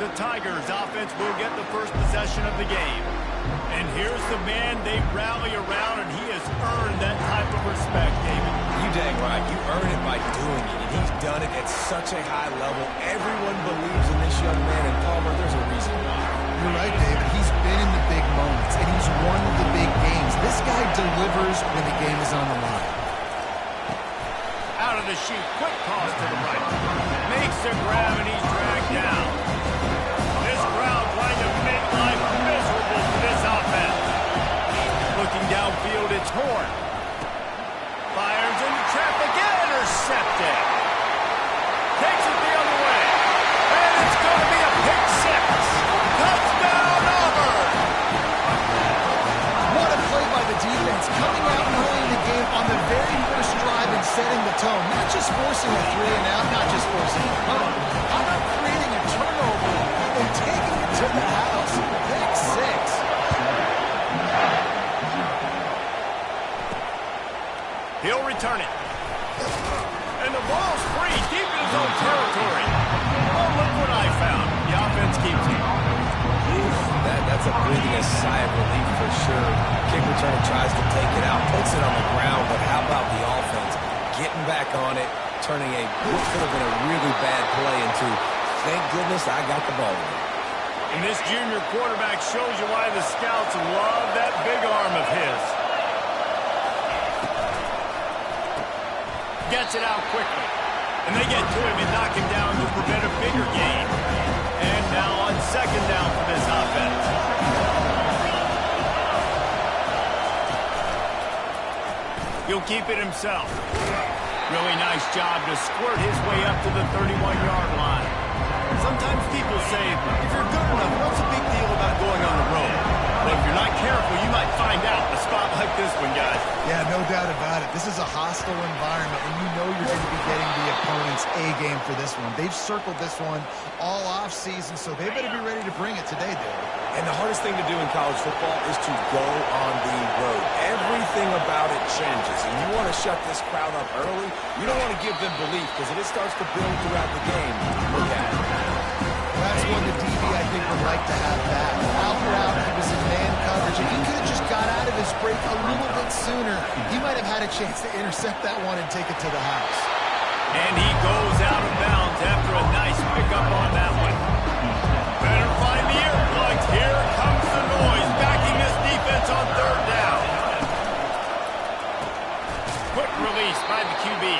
The Tigers offense will get the first possession of the game. And here's the man they rally around, and he has earned that type of respect, David. You dang right. You earn it by doing it, and he's done it at such a high level. Everyone believes in this young man, and Palmer, there's a reason why. You're right, David. He's been in the big moments, and he's won the big games. This guy delivers when the game is on the line. Out of the chute, quick toss to the right. Makes the grab, and he's dragged down. This crowd trying to make life miserable for this offense. Looking downfield, it's Horn. Fires into traffic, intercepted. Takes it the other way. And it's going to be a pick six. Touchdown, Auburn! What a play by the defense, coming out early in the game on the very first drive and setting the tone. Not just forcing a 3-and-out, not just forcing a punt. How about creating a turnover and taking it to the house? Pick six. He'll return it. And the ball's free, deep in his own territory. Oh, look what I found. The offense keeps it. That's a breathing a sigh of relief for sure. Kick returner tries to take it out, puts it on the ground, but how about the offense getting back on it, turning what could have been a really bad play into, thank goodness I got the ball. And this junior quarterback shows you why the scouts love that big arm of his. Gets it out quickly. And they get to him and knock him down to prevent a bigger gain. And now on second down for this offense. He'll keep it himself. Really nice job to squirt his way up to the 31-yard line. Sometimes people say, if you're good enough, what's the big deal about going on the road? But if you're not careful, you might find out a spot like this one, guys. Yeah, no doubt about it. This is a hostile environment, and you know you're going to be getting the opponent's A-game for this one. They've circled this one all off-season, so they better be ready to bring it today, Dave. And the hardest thing to do in college football is to go on the road. Everything about it changes, and you want to shut this crowd up early. You don't want to give them belief, because if it starts to build throughout the game, look at it. That's one the DB, I think, would like to have back. Out route, he was in man coverage, and he could have just got out of his break a little bit sooner. He might have had a chance to intercept that one and take it to the house. And he goes out of bounds after a nice pickup on that one. Better find the earplugs. Here comes the noise, backing this defense on third down. Quick release by the QB.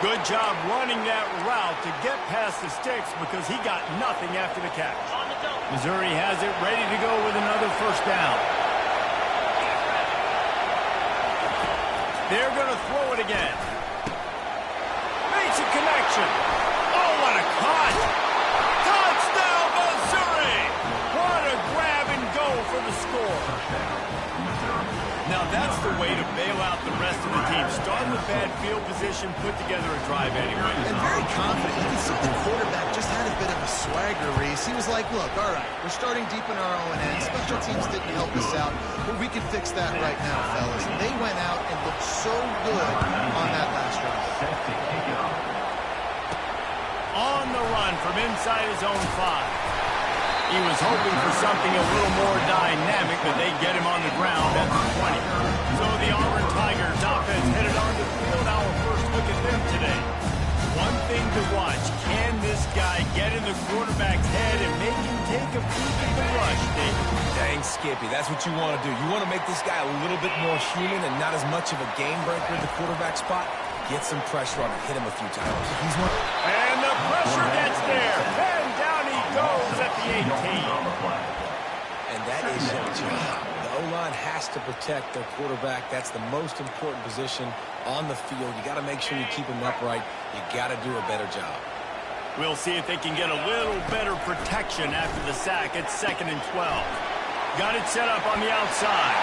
Good job running that route to get past the sticks because he got nothing after the catch. Missouri has it ready to go with another first down. They're going to throw it again. Makes a connection. Oh, what a catch. Touchdown, Missouri. What a grab and go for the score. Now that's the way to bail out the rest of the team. Start with bad field position, put together a drive anyway. And very confident. You can see the quarterback just had a bit of a swagger, Reese. He was like, look, all right, we're starting deep in our own end. Special teams didn't help us out, but we can fix that right now, fellas. And they went out and looked so good on that last drive. On the run from inside his own 5. He was hoping for something a little more dynamic, but they get him on the ground at the 20. So the Auburn Tigers offense headed on the field. Our first look at them today. One thing to watch, can this guy get in the quarterback's head and make him take a peek at the rush, David? Dang, Skippy, that's what you want to do. You want to make this guy a little bit more human and not as much of a game breaker at the quarterback spot. Get some pressure on him, hit him a few times. And the pressure gets there. And down he goes at the 18. And that is your job. The O-line has to protect their quarterback. That's the most important position on the field. You got to make sure you keep him upright. You got to do a better job. We'll see if they can get a little better protection after the sack. It's 2nd and 12. Got it set up on the outside.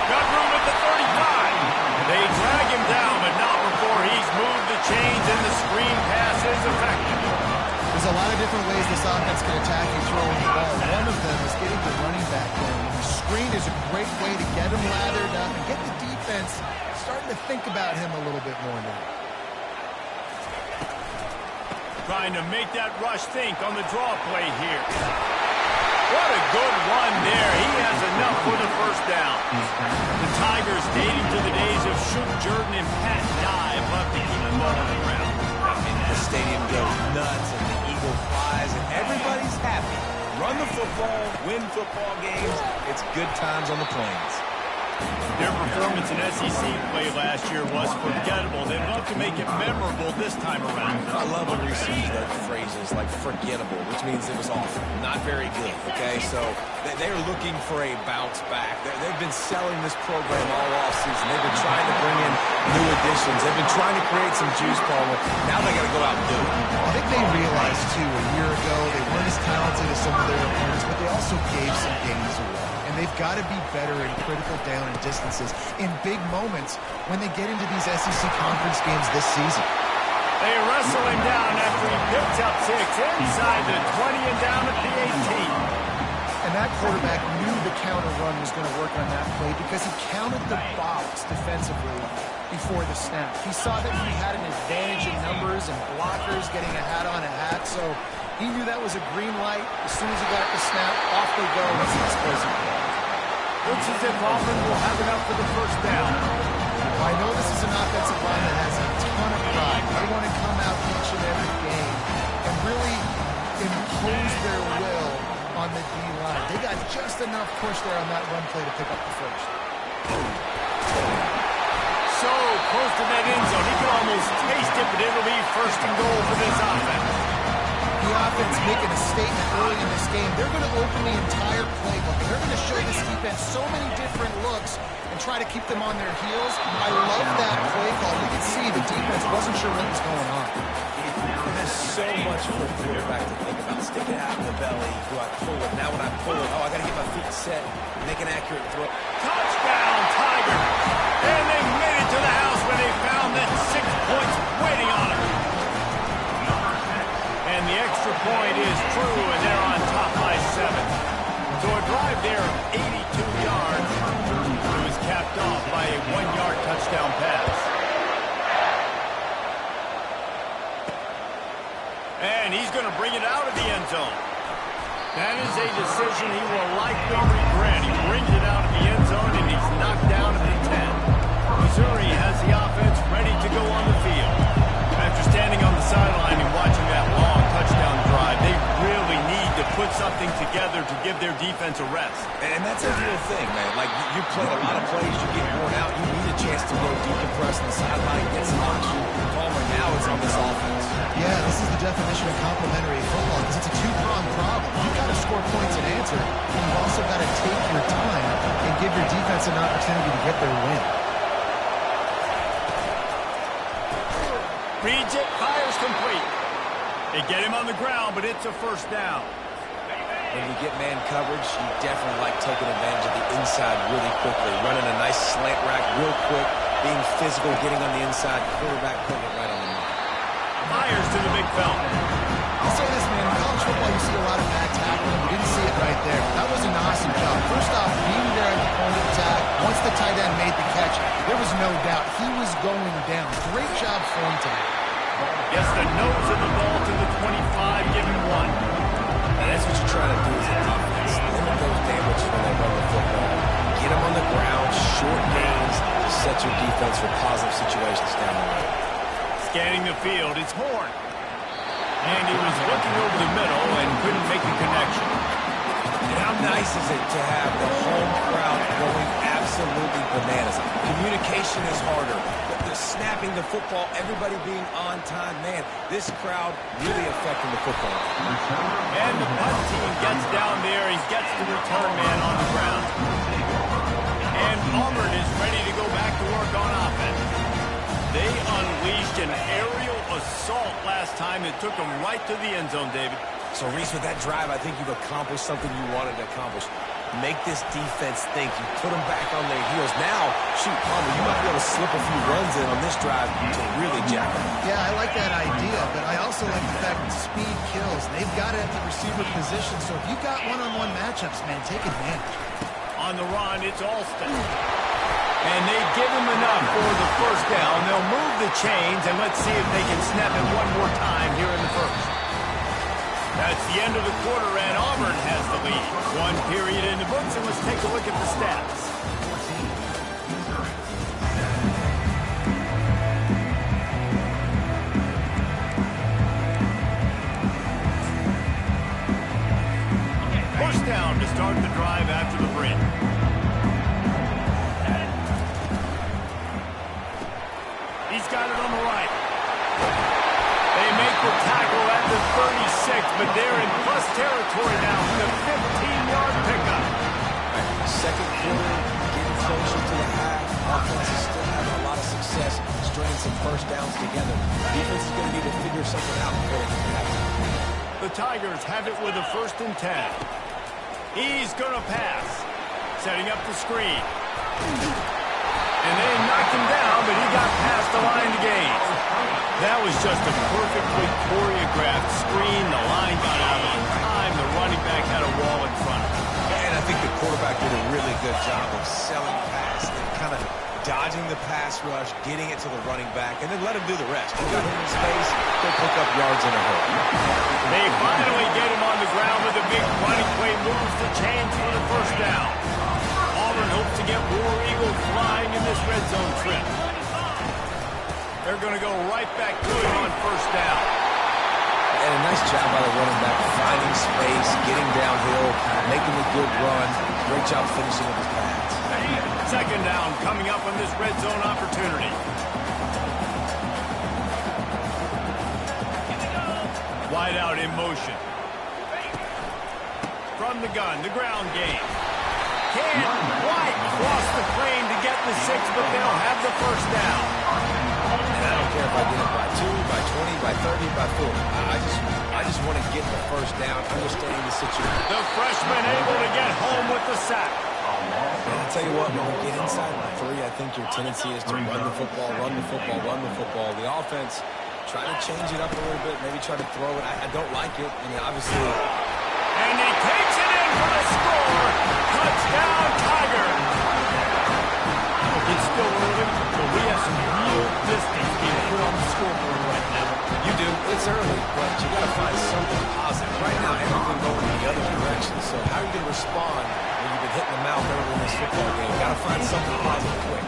Got room at the 35. They drag him down, but not before he's moved the chains, and the screen pass is effective. There's a lot of different ways this offense can attack you throwing the ball. One of them is getting the running back going. The screen is a great way to get him lathered up and get the defense starting to think about him a little bit more now. Trying to make that rush think on the draw play here. What a good run there. He has enough for the first down. The Tigers, dating to the days of Shoot Jordan and Pat Dye, love to keep the ball on the ground. The stadium goes nuts, and the eagle flies, and everybody's happy. Run the football, win football games. It's good times on the plains. Their performance in SEC play last year was forgettable. They'd love to make it memorable this time around. I love when we see those phrases like forgettable, which means it was awful, not very good, okay? So they're looking for a bounce back. They've been selling this program all offseason. They've been trying to bring in new additions. They've been trying to create some juice, Palmer. Now they got to go out and do it. I think they realized, too, a year ago they weren't as talented as some of their opponents, but they also gave some games away. And they've got to be better in critical down and distances in big moments when they get into these SEC conference games this season. They wrestle him down after he picks up 6 inside the 20 and down at the 18. And that quarterback knew the counter run was going to work on that play because he counted the box defensively before the snap. He saw that he had an advantage in numbers and blockers getting a hat on a hat, so he knew that was a green light. As soon as he got the snap, off they go. That's an explosive play. Looks as if Auburn will have enough for the first down. Well, I know this is an offensive line that has a ton of pride. They want to come out each and every game and really impose their will on the D-line. They got just enough push there on that run play to pick up the first. So close to that end zone. He can almost taste it, but it'll be first and goal for this offense. The offense making a statement early in this game. They're going to open the entire playbook. They're going to show this defense so many different looks and try to keep them on their heels. I love that play call. You can see the defense wasn't sure what was going on. There's so much for the quarterback to think about. Stick it out in the belly. Do I pull it? Now when I pull it, I got to get my feet set. Make an accurate throw. Touchdown, Tiger. And they made it to the house when they found that 6 points waiting on them. And the extra point is true, and they're on top by 7. So a drive there of 82 yards. It was capped off by a 1-yard touchdown pass. And he's going to bring it out of the end zone. That is a decision he will likely regret. He brings it out of the end zone, and he's knocked down at the 10. Missouri has the offense ready to go on the field. After standing on the sideline and watching that long touchdown drive, they really need to put something together to give their defense a rest. And that's a real thing, man. Like, you play a lot of plays, you get worn out, you need a chance to go decompress on the sideline, get some oxygen. Palmer, now it's on this offense. Yeah, this is the definition of complementary football because it's a two-pronged problem. You've got to score points and answer, and you've also got to take your time and give your defense an opportunity to get their win. Reads it, fires complete. They get him on the ground, but it's a first down. When you get man coverage, you definitely like taking advantage of the inside really quickly. Running a nice slant rack real quick, being physical, getting on the inside, quarterback putting it right on the money. Fires to the big fella. I'll say this, man. In college football, you see a lot of bad tackling. We didn't see it right there. That was an awesome job. First off, being there at the point of attack, once the tight end made the catch, there was no doubt he was going down. Great job for him today. Gets the nose of the ball to the 25, give him 1. And that's what you try to do as a defense. Limit those damages when they run the football. Get them on the ground, short gains, to set your defense for positive situations down the road. Scanning the field, it's Horn. And he was looking over the middle and couldn't make a connection. And how nice is it to have the home crowd going absolutely bananas? Communication is harder. The snapping the football, everybody being on time. Man, this crowd really affecting the football. And the punt team gets down there. He gets the return man on the ground. And Auburn is ready to go back to work on offense. They unleashed an aerial assault last time. It took them right to the end zone, David. So, Reese, with that drive, I think you've accomplished something you wanted to accomplish. Make this defense think. You put them back on their heels. Now, shoot, Palmer, you might be able to slip a few runs in on this drive to really jack them. Yeah, I like that idea, but I also like the fact that speed kills. They've got it at the receiver position, so if you've got one-on-one matchups, man, take advantage. On the run, it's Alston. And they give him enough for the first down. They'll move the chains, and let's see if they can snap it one more time here in the first. That's the end of the quarter, and Auburn has the lead. One period in the books, and let's take a look at the stats. First down to start the drive after the break. He's got it on the right. They make the tackle at the 36, but they're in plus territory now with a 15-yard pickup. Second quarter, getting closer to the half. Offense is still having a lot of success stringing some first downs together. Defense is going to need to figure something out before they can have it. The Tigers have it with a 1st and 10. He's going to pass. Setting up the screen. And they knocked him down, but he got past the line to gain. That was just a perfectly choreographed screen. The line got out on time. The running back had a wall in front of him. And I think the quarterback did a really good job of selling pass and kind of dodging the pass rush, getting it to the running back, and then let him do the rest. He got him in space, he'll pick up yards in a hurry. They finally get him on the ground with a big running play, moves the chains for the first down. Auburn hopes to get War Eagle flying in this red zone trip. They're going to go right back to it on first down. And a nice job by the running back, finding space, getting downhill, making a good run. Great job finishing with his pads. Second down coming up on this red zone opportunity. Wide out in motion. From the gun, the ground game. Can't quite cross the plane to get the 6, but they'll have the first down. And I don't care if I get it by 2, by 20, by 30, by 40. I just want to get the first down, understanding the situation. The freshman able to get home with the sack. And I'll tell you what, when you get inside the 3, I think your tendency is to run the football, run the football, run the football. The offense, try to change it up a little bit, maybe try to throw it. I don't like it. I mean, obviously. And he takes it in for the score. Touchdown, Tiger. It's still early, but we have some real distance being put on the scoreboard right now. You do. It's early, but you got to find something positive. Right now, everything going in the other direction. So how are you going to respond when you've been hitting the mouth early in this football game? You got to find something positive quick.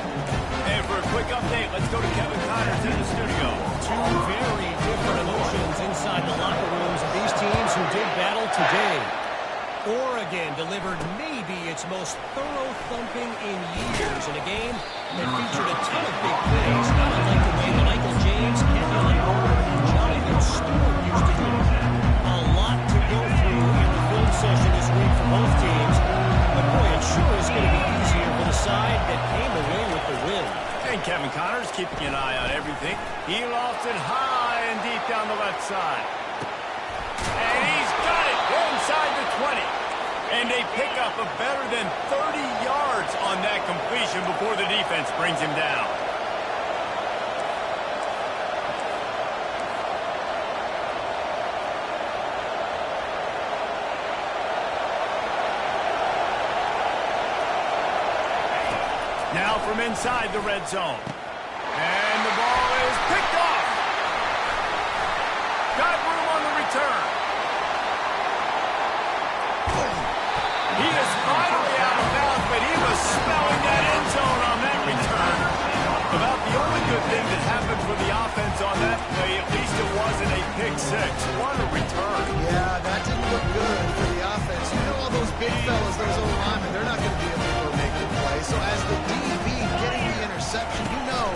And for a quick update, let's go to Kevin Connors in the studio. Two very different emotions inside the locker rooms of these teams who did battle today. Oregon delivered maybe its most thorough thumping in years in a game that featured a ton of big plays, not unlike the way that Michael James, Kenyon Moore, and Jonathan Stewart used to do it. A lot to go through in the film session this week for both teams, but boy, it sure is going to be easier for the side that came away with the win. And Kevin Connors keeping an eye on everything. He lofts it high and deep down the left side. And he's got it inside the 20. And they pick up a better than 30 yards on that completion before the defense brings him down. Now from inside the red zone. And the ball is picked off. Got room on the return. He is finally out of bounds, but he was smelling that end zone on that return. About the only good thing that happened for the offense on that play, at least it wasn't a pick 6. What a return. Yeah, that didn't look good for the offense. You know all those big fellas, those old linemen, they're not going to be able to go make the play. So as the DB getting the interception, you know,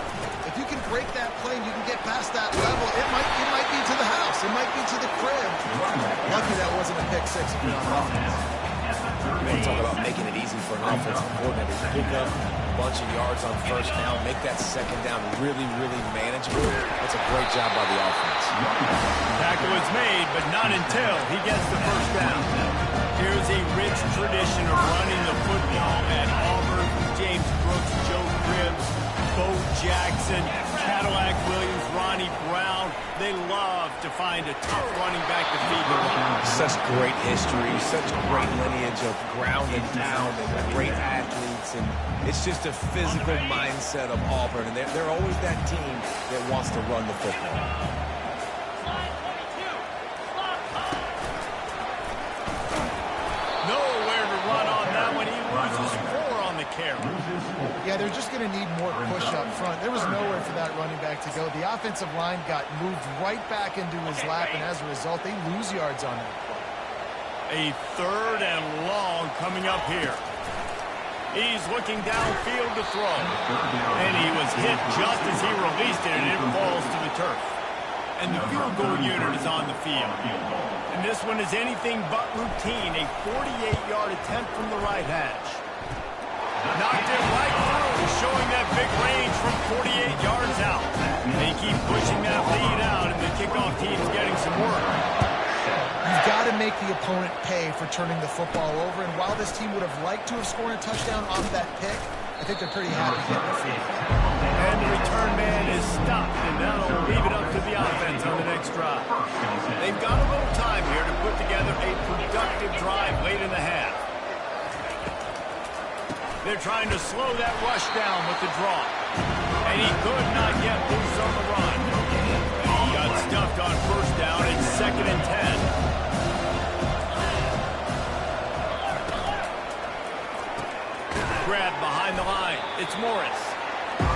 if you can break that play and you can get past that level, it might be to the house. It might be to the crib. Lucky that wasn't a pick 6 if you're on offense. You talk about making it easy for an offensive coordinator to pick up a bunch of yards on first down, make that second down really, really manageable. That's a great job by the offense. Tackle is made, but not until he gets the first down. Here's a rich tradition of running the football at Auburn. James Brooks, Joe Cribbs, Bo Jackson, Cadillac Williams, Ronnie Brown. They love to find a tough running back to feed the run. such great history, such great lineage of ground and pound and great athletes. And it's just a physical mindset of Auburn. And they're always that team that wants to run the football. Yeah, they're just going to need more push up front. There was nowhere for that running back to go. The offensive line got moved right back into his lap, and as a result, they lose yards on that play. A 3rd and long coming up here. He's looking downfield to throw. And he was hit just as he released it, and it falls to the turf. And the field goal unit is on the field. And this one is anything but routine. A 48-yard attempt from the right hash. Knocked it right through, showing that big range from 48 yards out. They keep pushing that lead out, and the kickoff team's getting some work. You've got to make the opponent pay for turning the football over, and while this team would have liked to have scored a touchdown off that pick, I think they're pretty happy getting the field. And the return man is stopped, and now they'll leave it up to the offense on the next drive. They've got a little time here to put together a productive drive late in the half. They're trying to slow that rush down with the draw. And he could not get loose on the run. And he got stuffed on first down. It's 2nd and 10. Grab behind the line. It's Morris.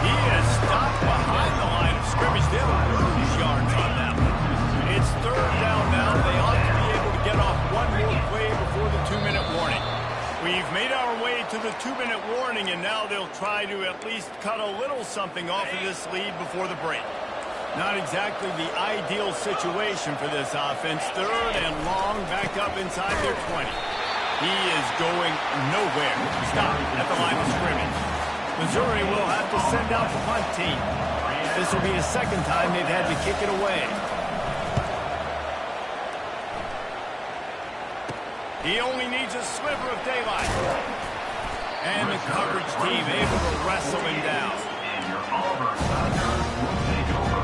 He is stopped behind the line of scrimmage. They'll lose yards on that one. It's 3rd down now. They ought to be able to get off one more play before the 2-minute warning. We've made our way to the 2-minute warning, and now they'll try to at least cut a little something off of this lead before the break. Not exactly the ideal situation for this offense. 3rd and long, back up inside their 20. He is going nowhere. Stop at the line of scrimmage. Missouri will have to send out the punt team. This will be the 2nd time they've had to kick it away. He only needs a sliver of daylight. And the coverage team able to wrestle him down. And your Auburn Tigers will take over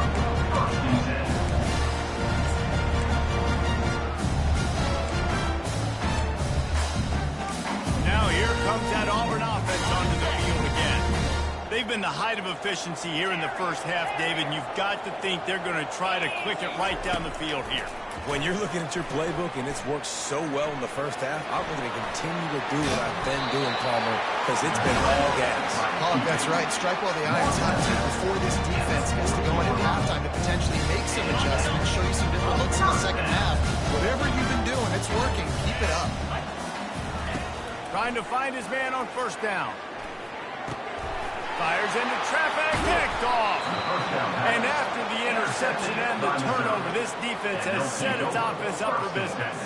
1st and 10. Now here comes that Auburn offense onto the field again. They've been the height of efficiency here in the first half, David, and you've got to think they're going to try to click it right down the field here. When you're looking at your playbook and it's worked so well in the first half, I'm going to continue to do what I've been doing, Palmer, because it's been all gas. Oh, that's right. Strike while the iron's hot, too, before this defense gets to go in at halftime to potentially make some adjustments, show you some different looks in the second half. Whatever you've been doing, it's working. Keep it up. Trying to find his man on 1st down. Fires into traffic, picked off. And after the interception and the turnover, this defense has set its offense up for business.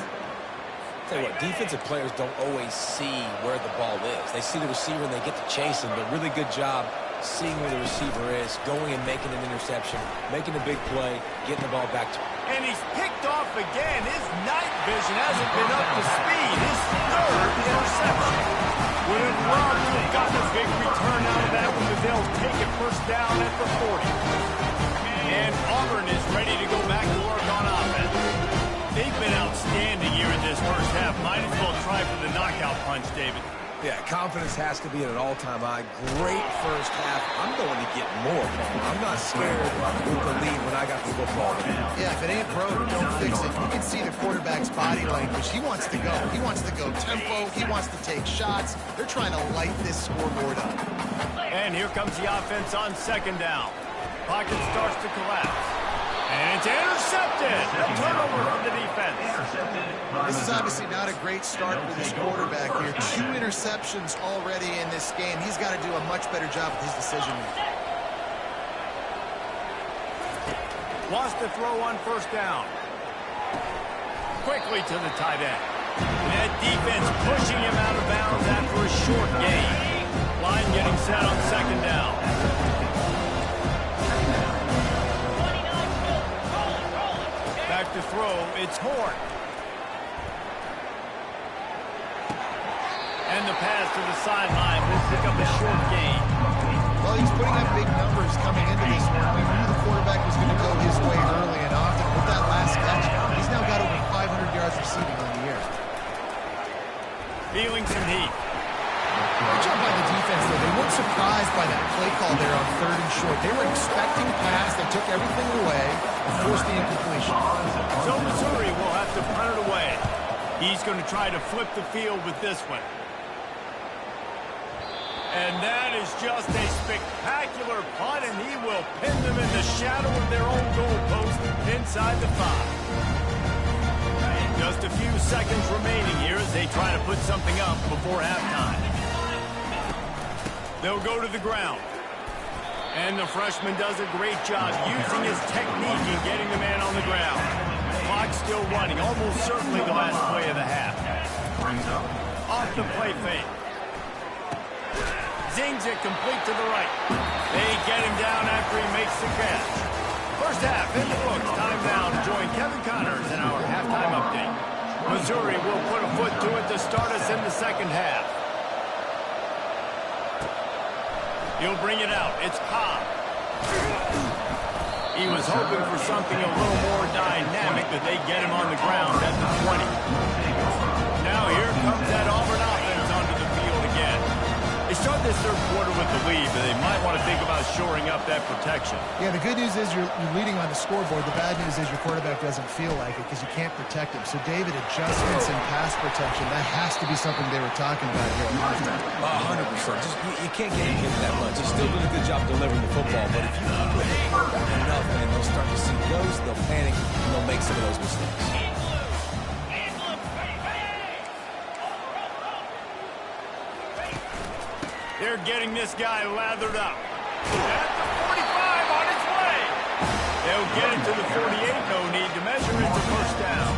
Tell you what, defensive players don't always see where the ball is. They see the receiver and they get to chase him, but really good job seeing where the receiver is, going and making an interception, making a big play, getting the ball back to him. And he's picked off again. His night vision hasn't been up to speed. His 3rd interception. Would have loved to have gotten a big return out of that one, but they'll take it 1st down at the 40. And Auburn is ready to go back to work on offense. They've been outstanding here in this first half. Might as well try for the knockout punch, David. Yeah, confidence has to be at an all-time high. Great first half. I'm going to get more. I'm not scared with the lead when I got the football. Yeah, if it ain't broke, don't fix it. You can see the quarterback's body language. He wants to go. He wants to go tempo. He wants to take shots. They're trying to light this scoreboard up. And here comes the offense on 2nd down. Pocket starts to collapse. And it's intercepted. A turnover from the defense. This is obviously not a great start for this quarterback here. 2 interceptions already in this game. He's got to do a much better job with his decision making. Lost the throw on 1st down. Quickly to the tight end. That defense pushing him out of bounds after a short gain. Line getting set on 2nd down. Back to throw, it's Horn. And the pass to the sideline will pick up a short gain. Well, he's putting up big numbers coming into this one. We knew the quarterback was going to go his way early and often. With that last catch, he's now got over 500 yards receiving. Feeling some heat. Good job by the defense, though. They weren't surprised by that play call there on 3rd and short. They were expecting pass. They took everything away and forced the incompletion. So Missouri will have to punt it away. He's going to try to flip the field with this one. And that is just a spectacular punt, and he will pin them in the shadow of their own goalpost inside the 5. Just a few seconds remaining here as they try to put something up before halftime. They'll go to the ground. And the freshman does a great job using his technique in getting the man on the ground. Clock still running, almost certainly the last play of the half. Off the play fake. Zings it complete to the right. They get him down after he makes the catch. First half in the books. Time now to join Kevin Connors in our halftime update. Missouri will put a foot to it to start us in the second half. He'll bring it out. It's Cobb. He was hoping for something a little more dynamic, but they get him on the ground at the 20. Now here comes that Auburn offense onto the field again. They start this third quarter with the lead, but they might want to think about shoring up that protection. Yeah, the good news is you're leading on the scoreboard. The bad news is your quarterback doesn't feel like it because you can't protect him. So, David, adjustments in pass protection, that has to be something they were talking about here at halftime. 100%. You can't get him that much. He's still doing a good job delivering the football, but if you keep the quarterback enough and they'll start to see those, they'll panic and they'll make some of those mistakes. They're getting this guy lathered up. At the 45 on its way. They'll get it to the 48. No need to measure it to first down.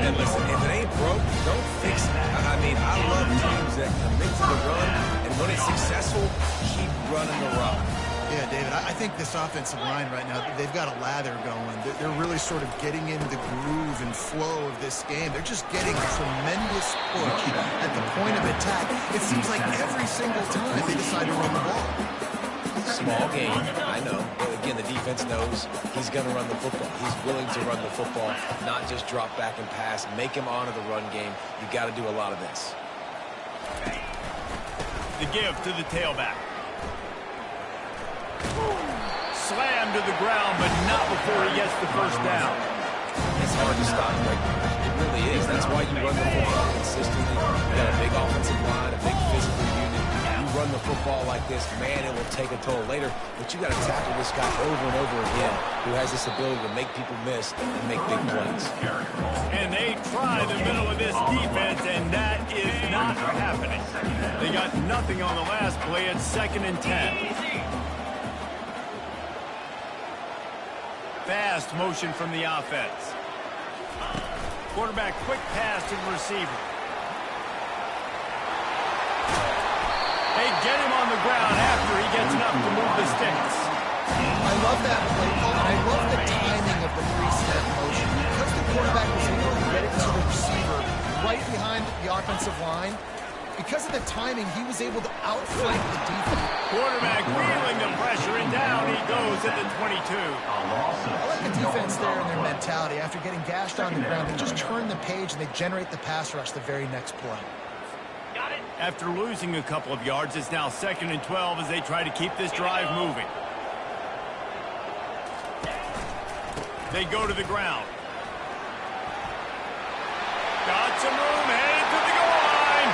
And listen, if it ain't broke, don't fix it. I mean, I love teams that commit to the run, and when it's successful, keep running the rock. Yeah, David, I think this offensive line right now, they've got a lather going. They're really sort of getting into the groove and flow of this game. They're just getting a tremendous push at the point of attack. It seems like every single time they decide to run the ball. Small game, I know. But again, the defense knows he's going to run the football. He's willing to run the football, not just drop back and pass. Make him honor the run game. You got to do a lot of this. The give to the tailback. Slam to the ground, but not before he gets the first down. It's hard to stop right now. It really is. That's why you run the football consistently. You got a big offensive line, a big physical unit. You run the football like this, man, it will take a toll later. But you got to tackle this guy over and over again who has this ability to make people miss and make big plays. And they try the middle of this defense, and that is not happening. They got nothing on the last play. It's 2nd and 10. Fast motion from the offense. Quarterback quick pass to the receiver. They get him on the ground after he gets enough to move the sticks. I love that play call, and I love the timing of the three-step motion. Because the quarterback was able to get it to the receiver right behind the offensive line, because of the timing, he was able to outflank the defense. Quarterback wheeling the pressure, and down he goes at the 22. I like the defense there and their mentality. After getting gashed on the ground, they just turn the page and they generate the pass rush the very next play. After losing a couple of yards, it's now 2nd and 12 as they try to keep this drive moving. They go to the ground. Got some room, headed to the goal line.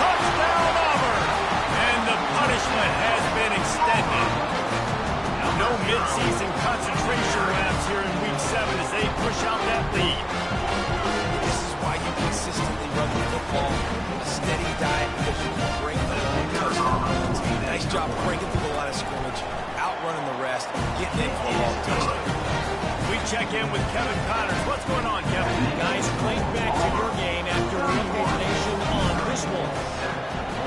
Touchdown, Auburn. And the punishment has been extended. No midseason concentration laps here in Week 7 as they push out that lead. This is why you consistently run the football. A steady diet because you can break the long touchdowns. Nice job breaking through the line of scrimmage, outrunning the rest, getting in for a long touchdown. We check in with Kevin Connors. What's going on, Kevin? Guys, right back to your game after rejuvenation on this one.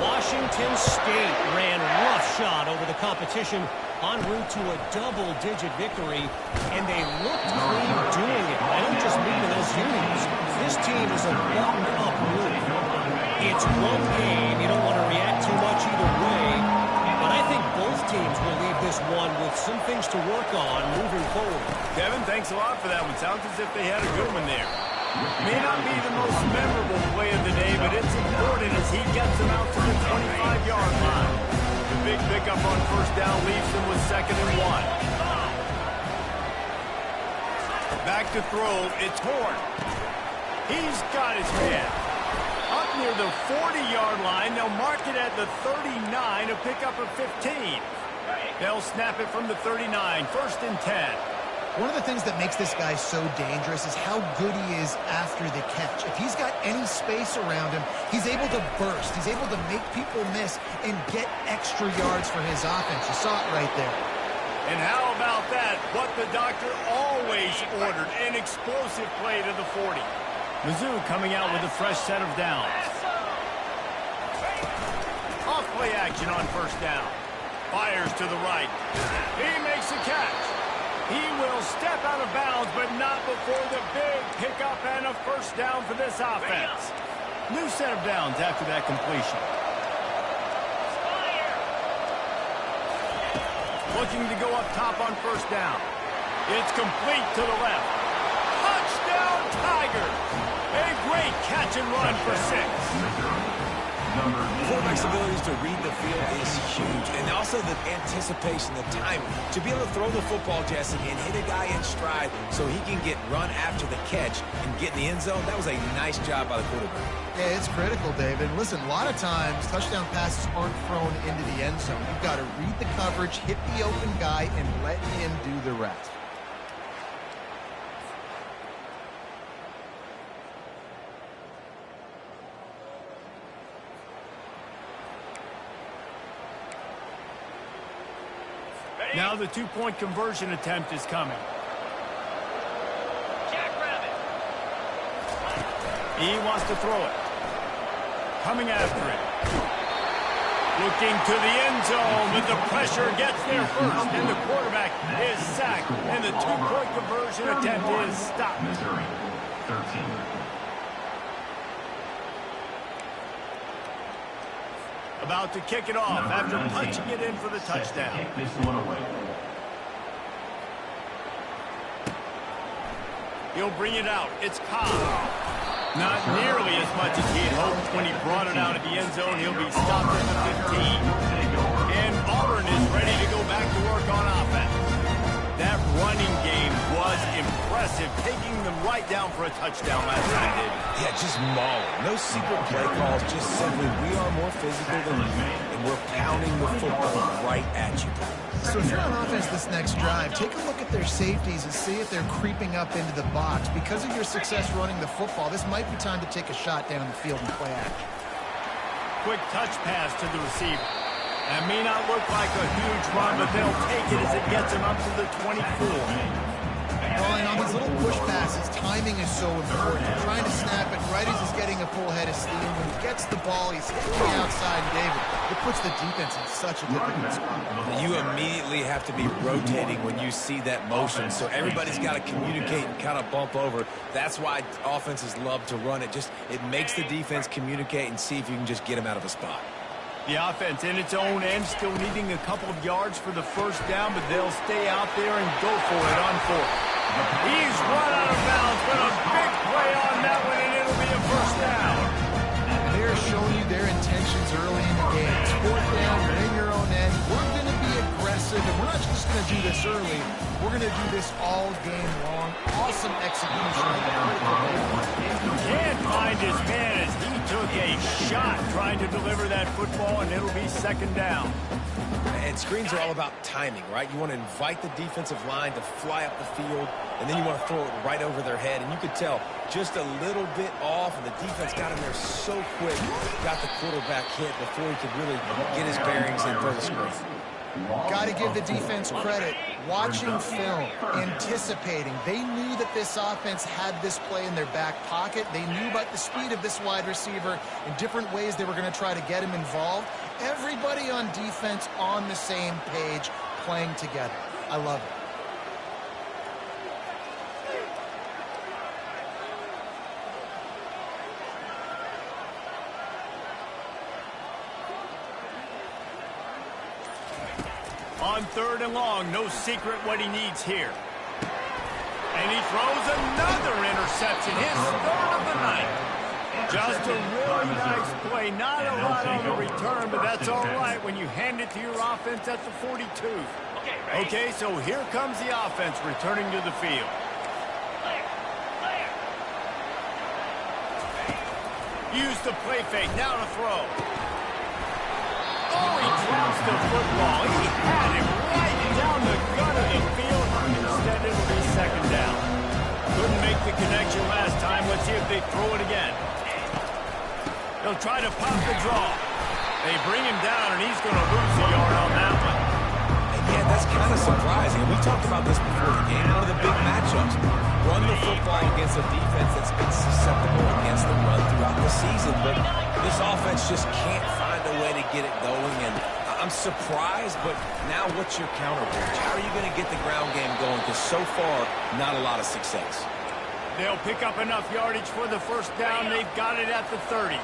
Washington State ran roughshod over the competition en route to a double-digit victory, and they looked clean doing it. I don't just mean in those unions. This team is a buttoned-up group. It's one game. You don't want to react too much either way, but I think both teams will leave this one with some things to work on moving forward. Kevin, thanks a lot for that one. Sounds as if they had a good one there. May not be the most memorable play of the day, but it's important as he gets them out to the 25-yard line. The big pickup on first down leaves him with 2nd and 1. Back to throw, it's Horn. He's got his man. Up near the 40-yard line, they'll mark it at the 39, a pickup of 15. They'll snap it from the 39, 1st and 10. One of the things that makes this guy so dangerous is how good he is after the catch. If he's got any space around him, he's able to burst. He's able to make people miss and get extra yards for his offense. You saw it right there. And how about that? What the doctor always ordered, an explosive play to the 40. Mizzou coming out with a fresh set of downs. Off play action on first down. Fires to the right. He makes a catch. He will step out of bounds, but not before the big pickup and a first down for this offense. New set of downs after that completion. Looking to go up top on first down. It's complete to the left. Touchdown, Tigers! A great catch and run for 6. Quarterback's abilities to read the field is huge, and also the anticipation, the timing. To be able to throw the football, Jesse, and hit a guy in stride so he can get run after the catch and get in the end zone, that was a nice job by the quarterback. Yeah, it's critical, David. Listen, a lot of times, touchdown passes aren't thrown into the end zone. You've got to read the coverage, hit the open guy, and let him do the rest. Now the two-point conversion attempt is coming. He wants to throw it. Coming after it. Looking to the end zone, but the pressure gets there first, and the quarterback is sacked, and the two-point conversion attempt is stopped. Missouri, 13. About to kick it off after punching it in for the touchdown. Kick this one away. He'll bring it out. It's Cobb. Not nearly as much as he had hoped when he brought it out of the end zone. He'll be stopped at the 15. And Auburn is ready to go back to work on offense. That running game was impressive, taking them right down for a touchdown last time, Dave. Yeah, just mauling. No secret play calls, just simply we are more physical than you, and we're pounding the football right at you. So if you're on offense this next drive, take a look at their safeties and see if they're creeping up into the box. Because of your success running the football, this might be time to take a shot down the field and play action. Quick touch pass to the receiver. That may not look like a huge run, but they'll take it as it gets him up to the 24. And on these little push passes, timing is so important. Trying to snap it right as he's getting a full head of steam. When he gets the ball, he's hitting the outside, David. It puts the defense in such a difficult spot. You immediately have to be rotating when you see that motion, so everybody's got to communicate and kind of bump over. That's why offenses love to run it. It makes the defense communicate and see if you can just get them out of a spot. The offense in its own end still needing a couple of yards for the first down, but they'll stay out there and go for it on fourth. He's run out of bounds, but a big play on that one, and it'll be a first down. They're showing you their intentions early in the game. It's fourth down, you're in your own end. We're going to be aggressive, and we're not just going to do this early. We're going to do this all game long. Awesome execution. Can't find his man as he took a shot trying to deliver that football, and it'll be second down. And screens are all about timing, right? You want to invite the defensive line to fly up the field, and then you want to throw it right over their head. And you could tell just a little bit off, and the defense got in there so quick, got the quarterback hit before he could really get his bearings and throw the screen. Got to give the defense credit. Watching film, anticipating. They knew that this offense had this play in their back pocket. They knew about the speed of this wide receiver and different ways they were going to try to get him involved. Everybody on defense on the same page, playing together. I love it. On third and long, no secret what he needs here. And he throws another interception, his third of the night. Just a really nice play. Not a lot on the return, but that's all right when you hand it to your offense at the 42. Okay, so here comes the offense returning to the field. Use the play fake, now to throw. Oh, he drops the football. He had him right down the gut of the field. Instead, it'll be second down. Couldn't make the connection last time. Let's see if they throw it again. They'll try to pop the draw. They bring him down, and he's going to lose a yard on that one. And yeah, that's kind of surprising. We talked about this before the game. One of the big matchups. Run the football against a defense that's been susceptible against the run throughout the season. But this offense just can't find a way to get it going. And I'm surprised, but now what's your counterpunch? How are you going to get the ground game going? Because so far, not a lot of success. They'll pick up enough yardage for the first down. They've got it at the 30.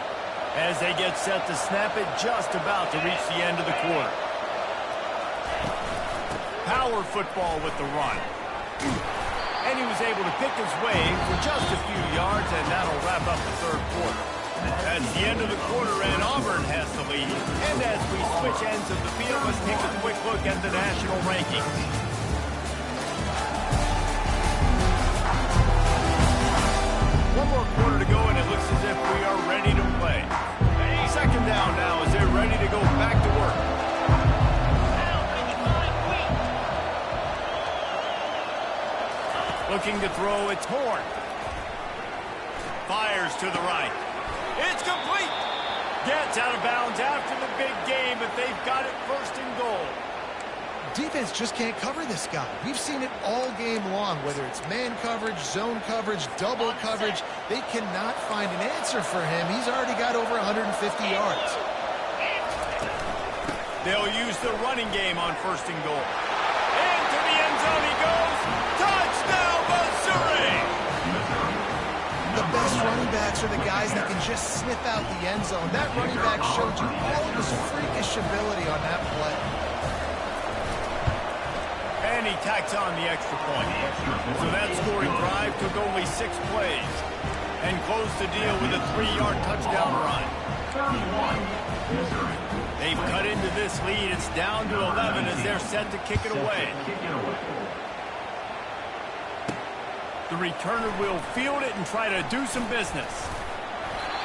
As they get set to snap it, just about to reach the end of the quarter. Power football with the run. And he was able to pick his way for just a few yards, and that'll wrap up the third quarter. That's the end of the quarter, and Auburn has the lead. And as we switch ends of the field, let's take a quick look at the national rankings. One more quarter to go, and it looks as if we are ready to play. Second down now as they're ready to go back to work. Looking to throw, it's Horn. Fires to the right. It's complete. Gets out of bounds after the big game, but they've got it first and goal. Defense just can't cover this guy. We've seen it all game long, whether it's man coverage, zone coverage, double coverage. They cannot find an answer for him. He's already got over 150 yards. They'll use the running game on first and goal. Into the end zone he goes. Touchdown, Missouri! The best running backs are the guys that can just sniff out the end zone. That running back showed you all of his freakish ability on that play. And he tacks on the extra point. So that scoring drive took only 6 plays and closed the deal with a 3-yard touchdown run. They've cut into this lead. It's down to 11 as they're set to kick it away. The returner will field it and try to do some business.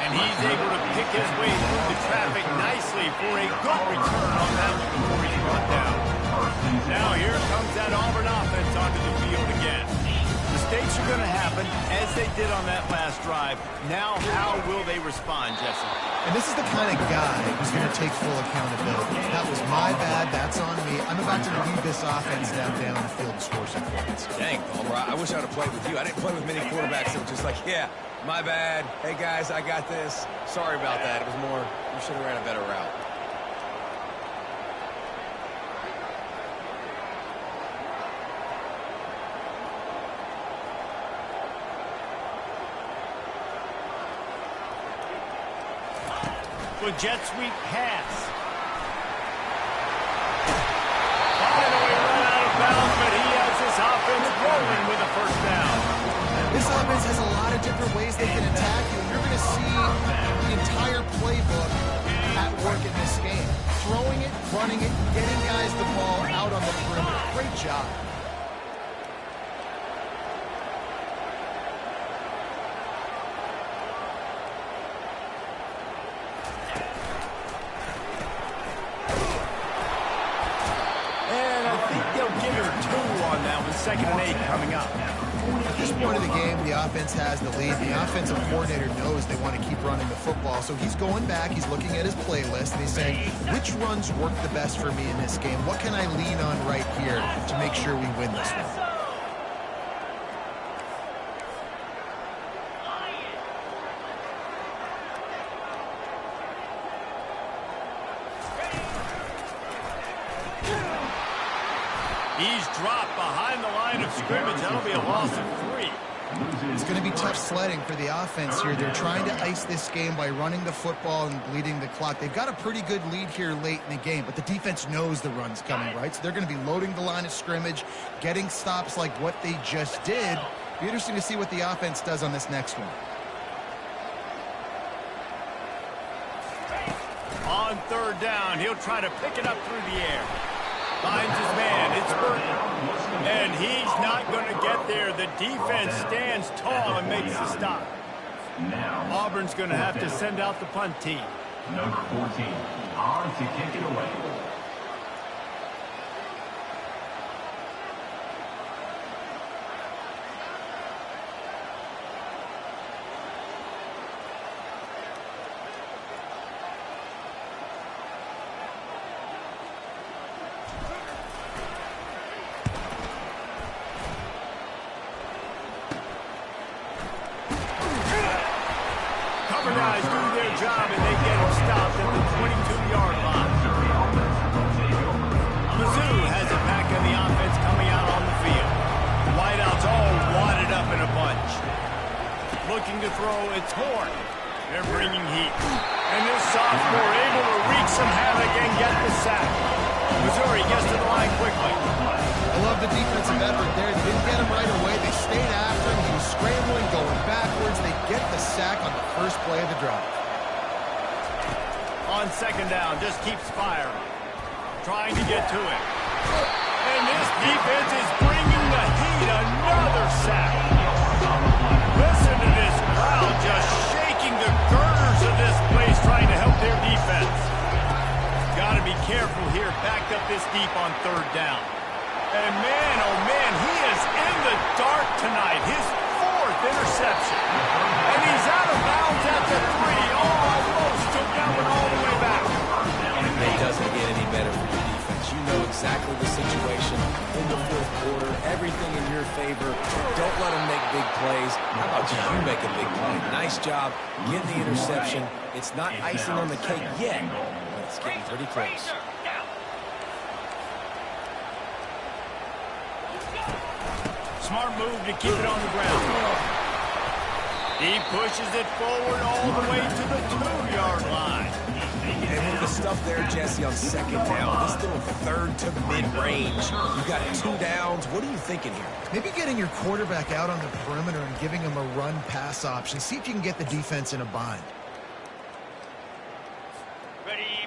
And he's able to pick his way through the traffic nicely for a good return on that one before he's brought down. Now here comes that Auburn offense onto the field again. Mistakes are going to happen as they did on that last drive. Now how will they respond, Jesse? And this is the kind of guy who's going to take full accountability. That was my bad. That's on me. I'm about to lead this offense down the field and score some points. Dang, Palmer, I wish I would have played with you. I didn't play with many quarterbacks that were just like, yeah, my bad. Hey, guys, I got this. Sorry about that. It was more, you should have ran a better route. With jet sweep pass. Finally run out of bounds, but he has this offense rolling with a first down. This offense has a lot of different ways they can attack you. You're going to see the entire playbook at work in this game. Throwing it, running it, getting guys the ball out on the perimeter. Great job. Second and 8 coming up. At this point of the game, the offense has the lead. The offensive coordinator knows they want to keep running the football, so he's going back, he's looking at his playlist, and he's saying, which runs work the best for me in this game? What can I lean on right here to make sure we win this one? He's dropped behind the line of scrimmage. That'll be a loss of 3. It's going to be tough sledding for the offense here. They're trying to ice this game by running the football and bleeding the clock. They've got a pretty good lead here late in the game, but the defense knows the run's coming, right? So they're going to be loading the line of scrimmage, getting stops like what they just did. Be interesting to see what the offense does on this next one. On third down, he'll try to pick it up through the air. Finds his man. It's Burton. And he's not going to get there. The defense stands tall and makes the stop. Auburn's going to have to send out the punt team. Number 14, on to kick it away. Guys do their job and they get him stopped at the 22-yard line. Mizzou has it back in the offense coming out on the field. The wideouts all wadded up in a bunch. Looking to throw, it's Horn. They're bringing heat. And this sophomore able to wreak some havoc and get the sack. Missouri gets to the line quickly. I love the defensive effort there. They didn't get him right away. They stayed after him. He was scrambling, going backwards. They get the sack on the first play of the drive. On second down, just keeps firing. Trying to get to it. And this defense is bringing the heat. Another sack. Listen to this crowd just shaking the girders of this place trying to help their defense. Got to be careful here. Backed up this deep on third down. And man, oh man, he is in the dark tonight. His fourth interception. And he's out of bounds at the 3. Almost took that one all the way back. It doesn't get any better for your defense. You know exactly the situation in the fourth quarter. Everything in your favor. Don't let them make big plays. How about you make a big play? Nice job getting the interception. It's not icing on the cake yet, but it's getting pretty close. Smart move to keep it on the ground. He pushes it forward all the way to the 2-yard line. And with the stuff there, Jesse, on second down, this little third to mid-range. You've got 2 downs. What are you thinking here? Maybe getting your quarterback out on the perimeter and giving him a run-pass option. See if you can get the defense in a bind.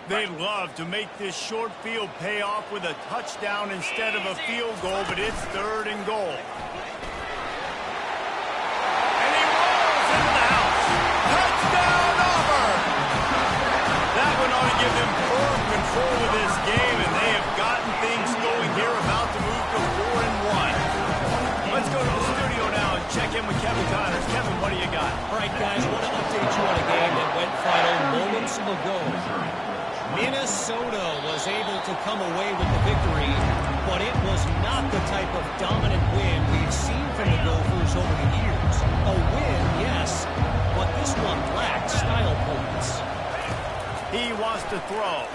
They love to make this short field pay off with a touchdown instead of a field goal, but it's third and goal. And he rolls into the house. Touchdown, Auburn! That one ought to give them firm control of this game, and they have gotten things going here, about to move to 4-1. Let's go to the studio now and check in with Kevin Connors. Kevin, what do you got? All right, guys, I want to update you on a game that went final moments ago. Minnesota was able to come away with the victory, but it was not the type of dominant win we've seen from the Gophers over the years. A win, yes, but this one lacked style points. He wants to throw.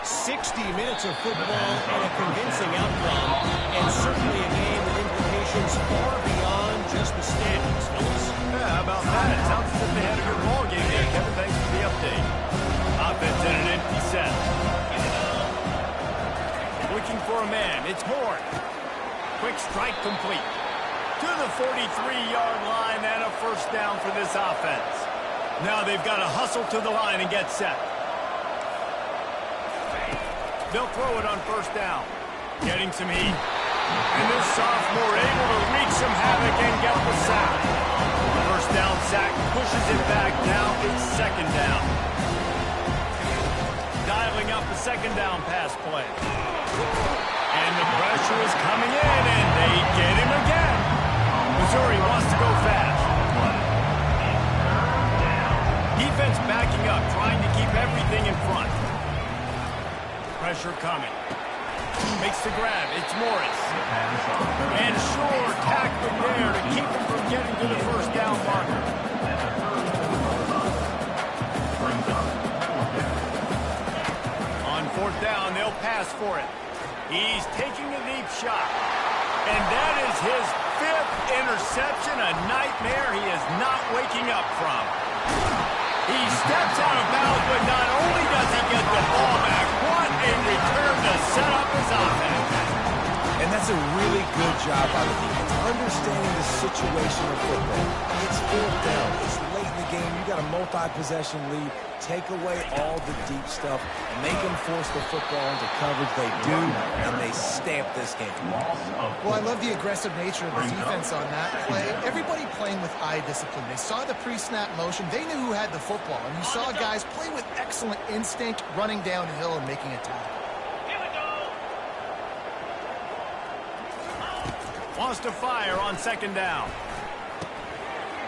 60 minutes of football and a convincing outcome, and certainly a game with implications far beyond just the standings. Yeah, how about that? Sounds as if they had a good ball game there. Kevin, thanks for the update. Offense in an empty set. Looking for a man. It's Horn. Quick strike complete. To the 43-yard line and a first down for this offense. Now they've got to hustle to the line and get set. They'll throw it on first down. Getting some heat. And this sophomore able to wreak some havoc and get the sack. First down sack pushes it back. Now it's second down. Dialing up the second down pass play. And the pressure is coming in, and they get him again. Missouri wants to go fast. Defense backing up, trying to keep everything in front. Pressure coming. Makes the grab. It's Morris. And Shore tackled there to keep him from getting to the first down marker. On fourth down, they'll pass for it. He's taking a deep shot. And that is his fifth interception, a nightmare he is not waking up from. He steps out of bounds, but not only does he get the ball back, what a return to set up his offense. And that's a really good job by the defense, understanding the situation of football. It's fourth down. It's late in the game. You got a multi-possession lead. Take away all the deep stuff. Make them force the football into coverage. They do, and they stamp this game. Well, I love the aggressive nature of the defense on that play. Everybody playing with eye discipline. They saw the pre-snap motion. They knew who had the football. And you saw guys play with excellent instinct, running downhill and making a tackle. Wants to fire on second down.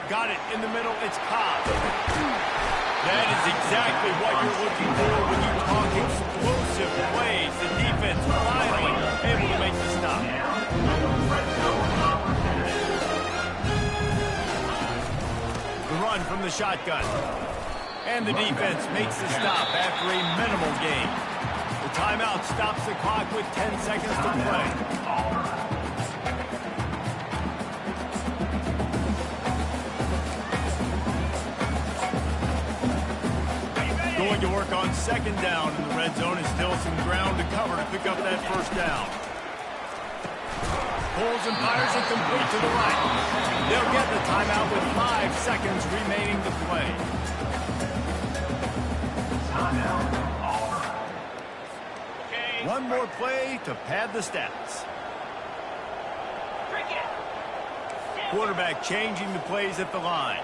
Got it in the middle. It's Cobb. That is exactly what you're looking for when you talk explosive plays. The defense finally able to make the stop. The run from the shotgun. And the defense makes the stop after a minimal gain. The timeout stops the clock with 10 seconds to play. Going to work on second down in the red zone. Is still some ground to cover to pick up that first down. Pulls and fires it complete to the right. They'll get the timeout with 5 seconds remaining to play. One more play to pad the stats. Quarterback changing the plays at the line.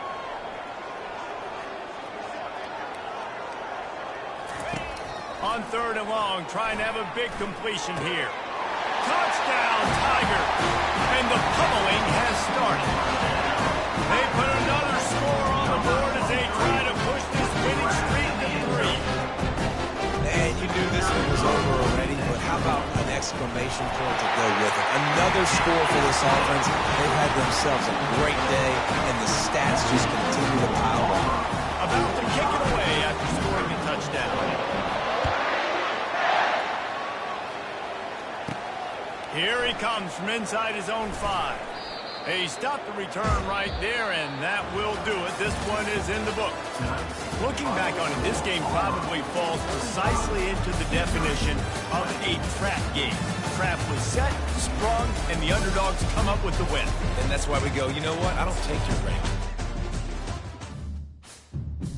On third and long, trying to have a big completion here. Touchdown, Tiger! And the pummeling has started. They put another score on the board as they try to push this winning streak to 3. And you knew this one was over already, but how about an exclamation point to go with it? Another score for this offense. They've had themselves a great day, and the stats just continue to pile up. About to kick it away after scoring a touchdown. Here he comes from inside his own 5. He stopped the return right there, and that will do it. This one is in the book. Looking back on it, this game probably falls precisely into the definition of a trap game. Trap was set, sprung, and the underdogs come up with the win. And that's why we go, you know what? I don't take your ranking.